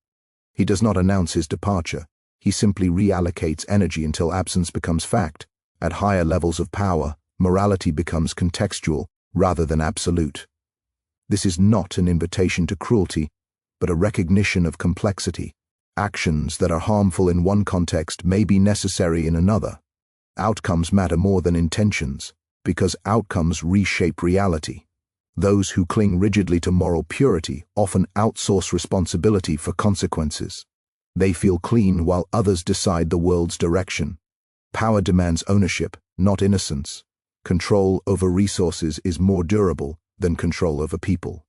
He does not announce his departure. He simply reallocates energy until absence becomes fact. At higher levels of power, morality becomes contextual rather than absolute. This is not an invitation to cruelty, but a recognition of complexity. Actions that are harmful in one context may be necessary in another. Outcomes matter more than intentions, because outcomes reshape reality. Those who cling rigidly to moral purity often outsource responsibility for consequences. They feel clean while others decide the world's direction. Power demands ownership, not innocence. Control over resources is more durable than control over people.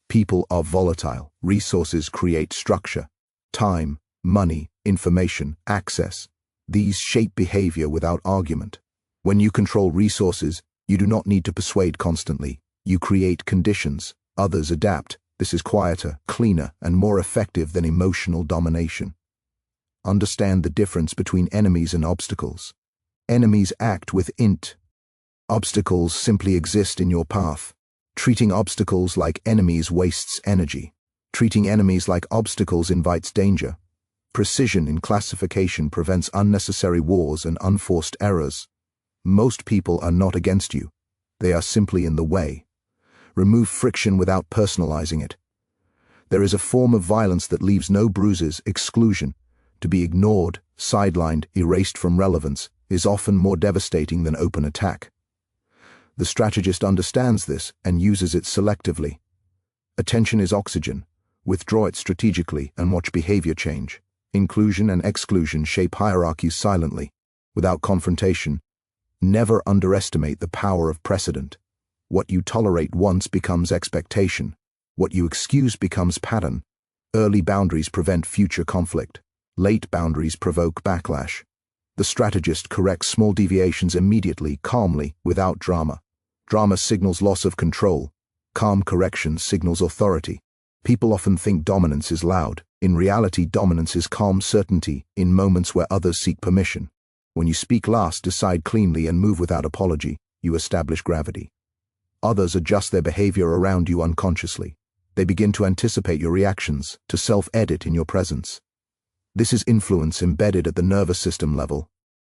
People are volatile. Resources create structure. Time, money, information, access. These shape behavior without argument. When you control resources, you do not need to persuade constantly. You create conditions. Others adapt. This is quieter, cleaner, and more effective than emotional domination. Understand the difference between enemies and obstacles. Enemies act with int. Obstacles simply exist in your path. Treating obstacles like enemies wastes energy. Treating enemies like obstacles invites danger. Precision in classification prevents unnecessary wars and unforced errors. Most people are not against you. They are simply in the way. Remove friction without personalizing it. There is a form of violence that leaves no bruises, exclusion. To be ignored, sidelined, erased from relevance is often more devastating than open attack. The strategist understands this and uses it selectively. Attention is oxygen. Withdraw it strategically and watch behavior change. Inclusion and exclusion shape hierarchies silently, without confrontation. Never underestimate the power of precedent. What you tolerate once becomes expectation. What you excuse becomes pattern. Early boundaries prevent future conflict. Late boundaries provoke backlash. The strategist corrects small deviations immediately, calmly, without drama. Drama signals loss of control. Calm correction signals authority. People often think dominance is loud. In reality, dominance is calm certainty in moments where others seek permission. When you speak last, decide cleanly, and move without apology, you establish gravity. Others adjust their behavior around you unconsciously. They begin to anticipate your reactions, to self-edit in your presence. This is influence embedded at the nervous system level.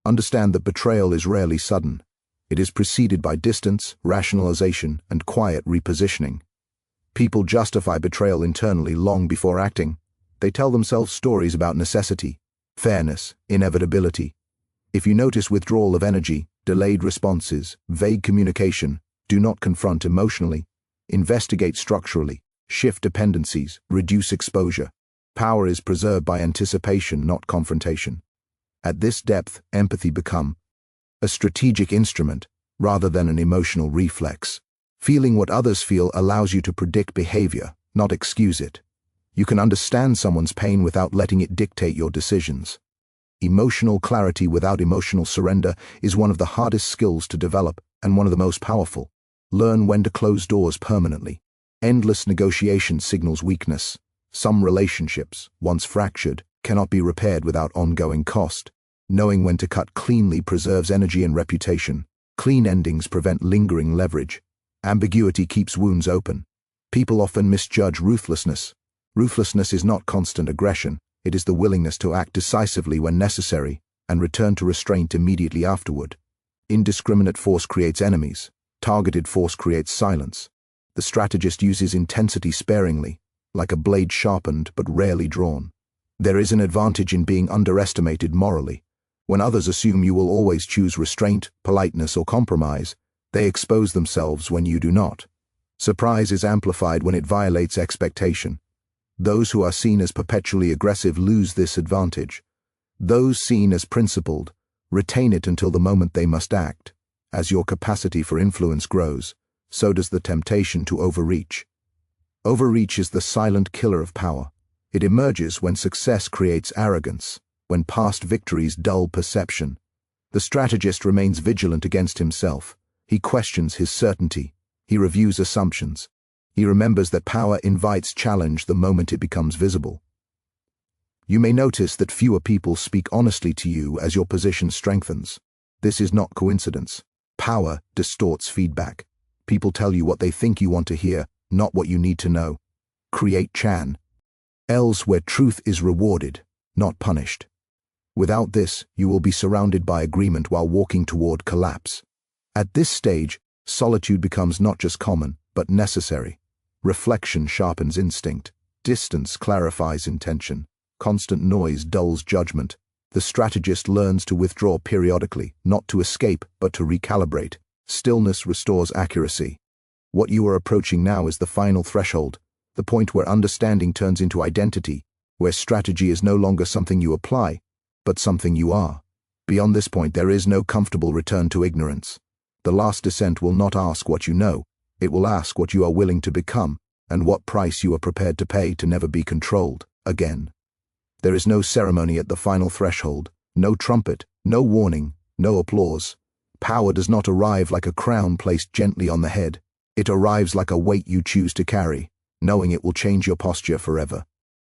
Understand that betrayal is rarely sudden. It is preceded by distance, rationalization, and quiet repositioning. People justify betrayal internally long before acting. They tell themselves stories about necessity, fairness, inevitability. If you notice withdrawal of energy, delayed responses, vague communication, do not confront emotionally. Investigate structurally, shift dependencies, reduce exposure. Power is preserved by anticipation, not confrontation. At this depth, empathy becomes a strategic instrument rather than an emotional reflex. Feeling what others feel allows you to predict behavior, not excuse it. You can understand someone's pain without letting it dictate your decisions. Emotional clarity without emotional surrender is one of the hardest skills to develop and one of the most powerful. Learn when to close doors permanently. Endless negotiation signals weakness. Some relationships, once fractured, cannot be repaired without ongoing cost. Knowing when to cut cleanly preserves energy and reputation. Clean endings prevent lingering leverage. Ambiguity keeps wounds open. People often misjudge ruthlessness. Ruthlessness is not constant aggression. It is the willingness to act decisively when necessary and return to restraint immediately afterward. Indiscriminate force creates enemies. Targeted force creates silence. The strategist uses intensity sparingly, like a blade sharpened but rarely drawn. There is an advantage in being underestimated morally. When others assume you will always choose restraint, politeness, or compromise, they expose themselves when you do not. Surprise is amplified when it violates expectation. Those who are seen as perpetually aggressive lose this advantage. Those seen as principled retain it until the moment they must act. As your capacity for influence grows, so does the temptation to overreach. Overreach is the silent killer of power. It emerges when success creates arrogance, when past victories dull perception. The strategist remains vigilant against himself. He questions his certainty. He reviews assumptions. He remembers that power invites challenge the moment it becomes visible. You may notice that fewer people speak honestly to you as your position strengthens. This is not coincidence. Power distorts feedback. People tell you what they think you want to hear, not what you need to know. Create Chan. Else where truth is rewarded, not punished. Without this, you will be surrounded by agreement while walking toward collapse. At this stage, solitude becomes not just common, but necessary. Reflection sharpens instinct. Distance clarifies intention. Constant noise dulls judgment. The strategist learns to withdraw periodically, not to escape, but to recalibrate. Stillness restores accuracy. What you are approaching now is the final threshold, the point where understanding turns into identity, where strategy is no longer something you apply, but something you are. Beyond this point, there is no comfortable return to ignorance. The last descent will not ask what you know. It will ask what you are willing to become, and what price you are prepared to pay to never be controlled again. There is no ceremony at the final threshold, no trumpet, no warning, no applause. Power does not arrive like a crown placed gently on the head. It arrives like a weight you choose to carry, knowing it will change your posture forever.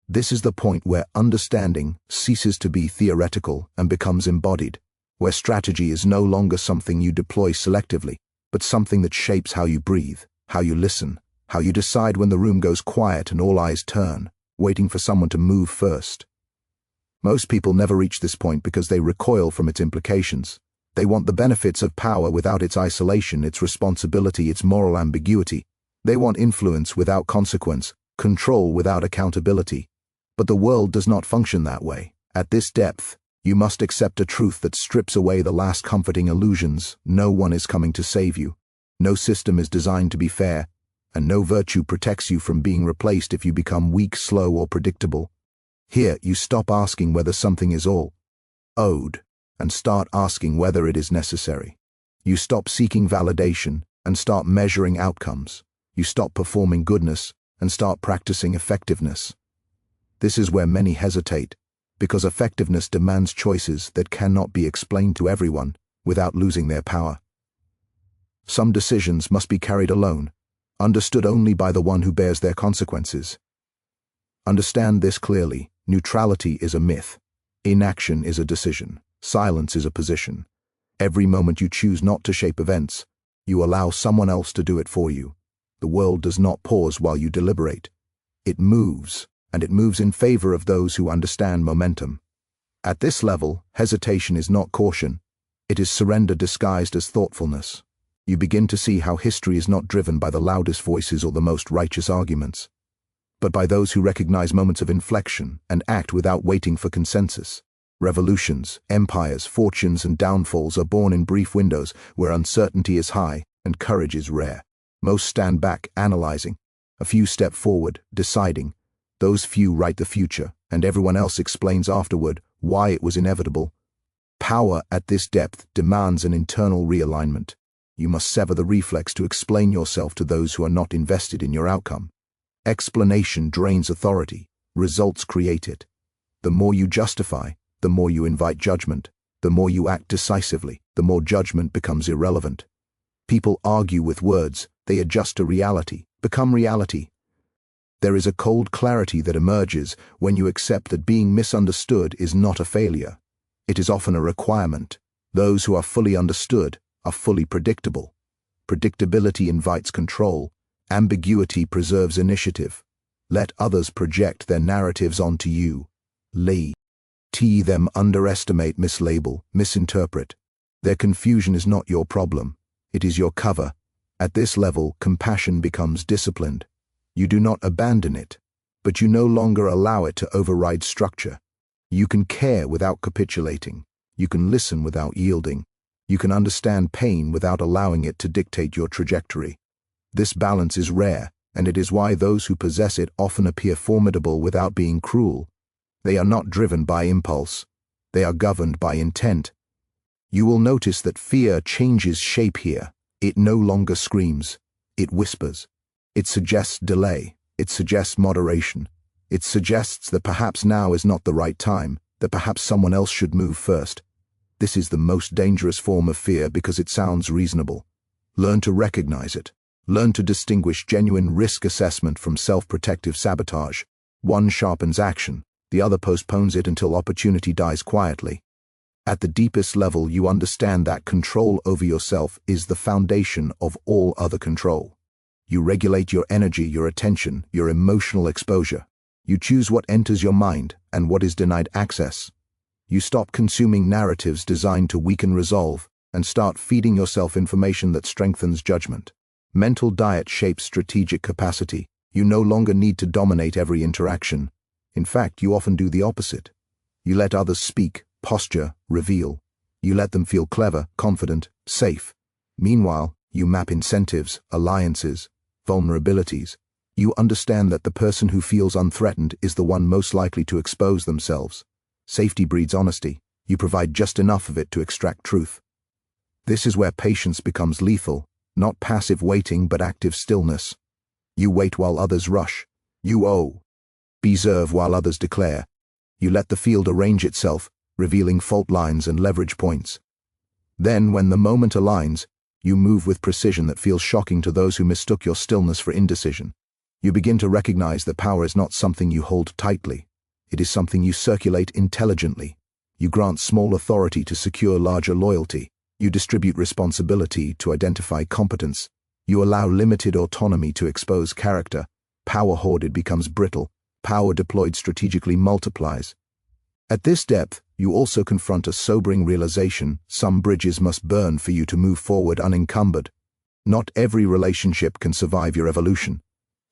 This is the point where understanding ceases to be theoretical and becomes embodied, where strategy is no longer something you deploy selectively, but something that shapes how you breathe, how you listen, how you decide when the room goes quiet and all eyes turn, waiting for someone to move first. Most people never reach this point because they recoil from its implications. They want the benefits of power without its isolation, its responsibility, its moral ambiguity. They want influence without consequence, control without accountability. But the world does not function that way. At this depth, you must accept a truth that strips away the last comforting illusions. No one is coming to save you. No system is designed to be fair, and no virtue protects you from being replaced if you become weak, slow, or predictable. Here, you stop asking whether something is all owed and start asking whether it is necessary. You stop seeking validation and start measuring outcomes. You stop performing goodness and start practicing effectiveness. This is where many hesitate, because effectiveness demands choices that cannot be explained to everyone without losing their power. Some decisions must be carried alone, understood only by the one who bears their consequences. Understand this clearly: neutrality is a myth. Inaction is a decision. Silence is a position. Every moment you choose not to shape events, you allow someone else to do it for you. The world does not pause while you deliberate. It moves, and it moves in favor of those who understand momentum. At this level, hesitation is not caution. It is surrender disguised as thoughtfulness. You begin to see how history is not driven by the loudest voices or the most righteous arguments, but by those who recognize moments of inflection and act without waiting for consensus. Revolutions, empires, fortunes, and downfalls are born in brief windows where uncertainty is high and courage is rare. Most stand back, analyzing. A few step forward, deciding. Those few write the future, and everyone else explains afterward why it was inevitable. Power at this depth demands an internal realignment. You must sever the reflex to explain yourself to those who are not invested in your outcome. Explanation drains authority. Results create it. The more you justify, the more you invite judgment. The more you act decisively, the more judgment becomes irrelevant. People argue with words. They adjust to reality, become reality. There is a cold clarity that emerges when you accept that being misunderstood is not a failure. It is often a requirement. Those who are fully understood are fully predictable. Predictability invites control. Ambiguity preserves initiative. Let others project their narratives onto you. Let them underestimate, mislabel, misinterpret. Their confusion is not your problem. It is your cover. At this level, compassion becomes disciplined. You do not abandon it, but you no longer allow it to override structure. You can care without capitulating. You can listen without yielding. You can understand pain without allowing it to dictate your trajectory. This balance is rare, and it is why those who possess it often appear formidable without being cruel. They are not driven by impulse. They are governed by intent. You will notice that fear changes shape here. It no longer screams. It whispers. It suggests delay. It suggests moderation. It suggests that perhaps now is not the right time, that perhaps someone else should move first. This is the most dangerous form of fear because it sounds reasonable. Learn to recognize it. Learn to distinguish genuine risk assessment from self-protective sabotage. One sharpens action. The other postpones it until opportunity dies quietly. At the deepest level, you understand that control over yourself is the foundation of all other control. You regulate your energy, your attention, your emotional exposure. You choose what enters your mind and what is denied access. You stop consuming narratives designed to weaken resolve and start feeding yourself information that strengthens judgment. Mental diet shapes strategic capacity. You no longer need to dominate every interaction. In fact, you often do the opposite. You let others speak, posture, reveal. You let them feel clever, confident, safe. Meanwhile, you map incentives, alliances, vulnerabilities. You understand that the person who feels unthreatened is the one most likely to expose themselves. Safety breeds honesty. You provide just enough of it to extract truth. This is where patience becomes lethal, not passive waiting but active stillness. You wait while others rush. You preserve while others declare. You let the field arrange itself, revealing fault lines and leverage points. Then, when the moment aligns, you move with precision that feels shocking to those who mistook your stillness for indecision. You begin to recognize that power is not something you hold tightly. It is something you circulate intelligently. You grant small authority to secure larger loyalty. You distribute responsibility to identify competence. You allow limited autonomy to expose character. Power hoarded becomes brittle. Power deployed strategically multiplies. At this depth, you also confront a sobering realization: some bridges must burn for you to move forward unencumbered. Not every relationship can survive your evolution.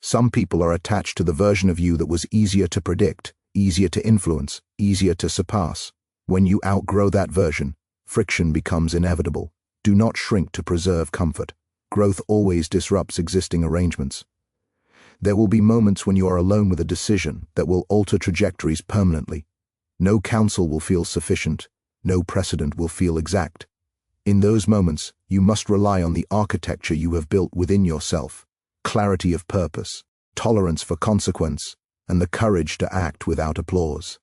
Some people are attached to the version of you that was easier to predict, easier to influence, easier to surpass. When you outgrow that version, friction becomes inevitable. Do not shrink to preserve comfort. Growth always disrupts existing arrangements. There will be moments when you are alone with a decision that will alter trajectories permanently. No counsel will feel sufficient. No precedent will feel exact. In those moments, you must rely on the architecture you have built within yourself: clarity of purpose, tolerance for consequence, and the courage to act without applause.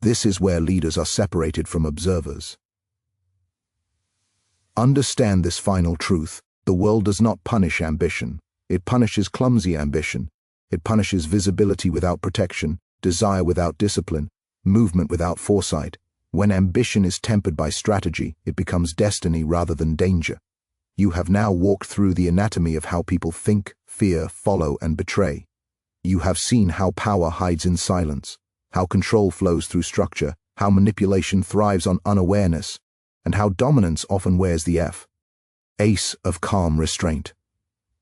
This is where leaders are separated from observers. Understand this final truth: the world does not punish ambition. It punishes clumsy ambition. It punishes visibility without protection, desire without discipline, movement without foresight. When ambition is tempered by strategy, it becomes destiny rather than danger. You have now walked through the anatomy of how people think, fear, follow, and betray. You have seen how power hides in silence, how control flows through structure, how manipulation thrives on unawareness, and how dominance often wears the face of calm restraint.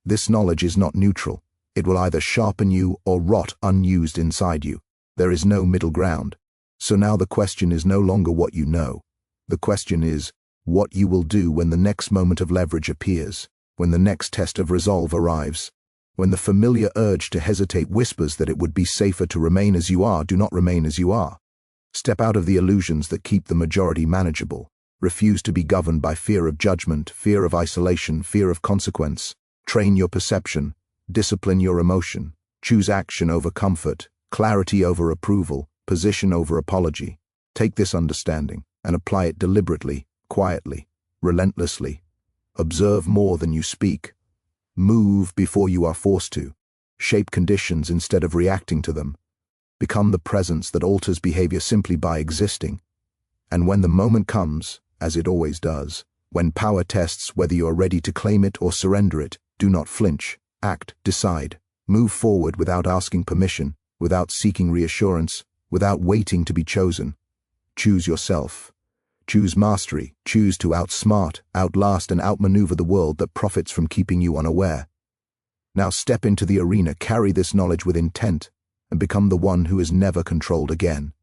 This knowledge is not neutral. It will either sharpen you or rot unused inside you. There is no middle ground. So now the question is no longer what you know. The question is what you will do when the next moment of leverage appears, when the next test of resolve arrives, when the familiar urge to hesitate whispers that it would be safer to remain as you are. Do not remain as you are. Step out of the illusions that keep the majority manageable. Refuse to be governed by fear of judgment, fear of isolation, fear of consequence. Train your perception. Discipline your emotion. Choose action over comfort, clarity over approval, position over apology. Take this understanding and apply it deliberately, quietly, relentlessly. Observe more than you speak. Move before you are forced to. Shape conditions instead of reacting to them. Become the presence that alters behavior simply by existing. And when the moment comes, as it always does, when power tests whether you are ready to claim it or surrender it, do not flinch. Act, decide. Move forward without asking permission, without seeking reassurance, without waiting to be chosen. Choose yourself. Choose mastery. Choose to outsmart, outlast, and outmaneuver the world that profits from keeping you unaware. Now step into the arena, carry this knowledge with intent, and become the one who is never controlled again.